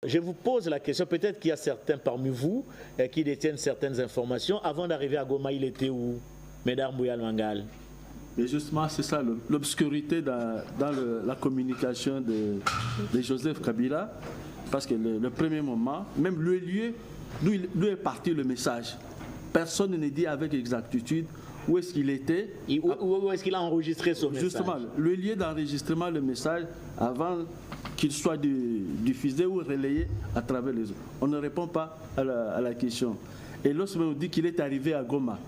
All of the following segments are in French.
Je vous pose la question, peut-être qu'il y a certains parmi vous qui détiennent certaines informations. Avant d'arriver à Goma, il était où, Médard Mouyal Mangal? Et justement, c'est ça, l'obscurité dans la communication de Joseph Kabila, parce que le premier moment, même le lieu, d'où est parti le message, personne ne dit avec exactitude où est-ce qu'il était. Où est-ce qu'il a enregistré son message? Justement, le lieu d'enregistrement, le message, avant qu'il soit diffusé ou relayé à travers les autres. On ne répond pas à la question. Et lorsqu'on dit qu'il est arrivé à Goma,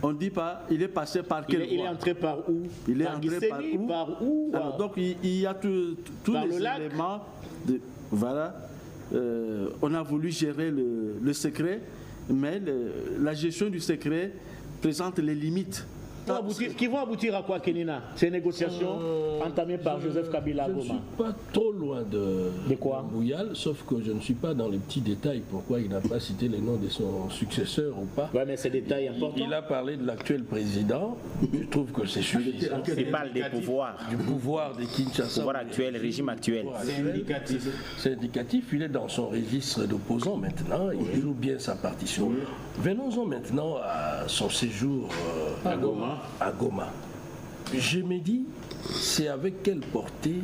on ne dit pas, il est passé par quel Il est entré par où? Il est entré par où? Alors, donc il y a tous les éléments. Voilà. On a voulu gérer le secret, mais la gestion du secret présente les limites. Qui vont aboutir à quoi, Kenina? Ces négociations entamées par Joseph Kabila à Goma? Je ne suis pas trop loin de Mouyal, sauf que je ne suis pas dans les petits détails. Pourquoi il n'a pas cité les noms de son successeur ou pas? Oui, mais c'est des détails importants. Il a parlé de l'actuel président. Je trouve que c'est suffisant. Il parle des pouvoirs. Du pouvoir de Kinshasa. Pouvoir actuel, régime actuel. C'est indicatif. C'est indicatif. Il est dans son registre d'opposants maintenant. Il joue bien sa partition. Venons-en maintenant à son séjour à Goma. Je me dis, c'est avec quelle portée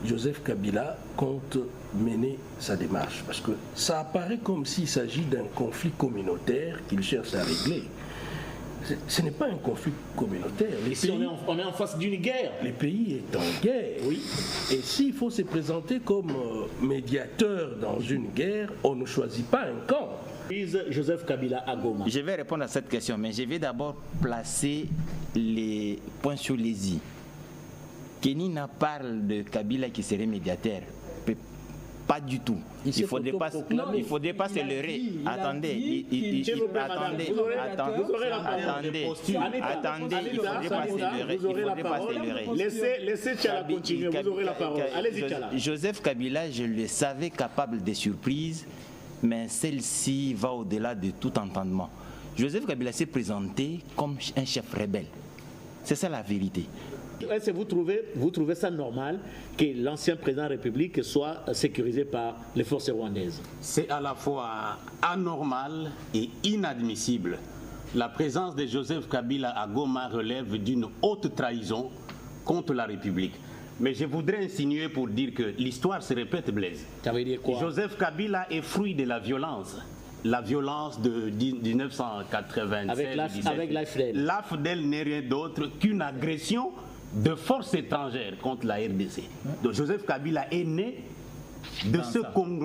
Joseph Kabila compte mener sa démarche? Parce que ça apparaît comme s'il s'agit d'un conflit communautaire qu'il cherche à régler. Ce n'est pas un conflit communautaire. On est en face d'une guerre. Le pays est en guerre. Oui. Et s'il faut se présenter comme médiateur dans une guerre, on ne choisit pas un camp. Joseph Kabila à Goma. Je vais répondre à cette question, mais je vais d'abord placer les points sur les i. Kenina parle de Kabila qui serait médiateur. Pas du tout. Il faut dépasser le ré. Attendez, il faut dépasser le ré. Laissez Tchala continuer, vous aurez la parole. Allez-y, Tchala. Joseph Kabila, je le savais capable de surprises, mais celle-ci va au-delà de tout entendement. Joseph Kabila s'est présenté comme un chef rebelle. C'est ça la vérité. Est-ce que vous trouvez ça normal que l'ancien président de la République soit sécurisé par les forces rwandaises? C'est à la fois anormal et inadmissible. La présence de Joseph Kabila à Goma relève d'une haute trahison contre la République. Mais je voudrais insinuer pour dire que l'histoire se répète, Blaise. Ça veut dire quoi? Joseph Kabila est fruit de la violence. La violence de 1987. Avec l'AFDEL. L'AFDEL n'est rien d'autre qu'une agression de forces étrangères contre la RDC. Donc Joseph Kabila est né de ce conglomérat.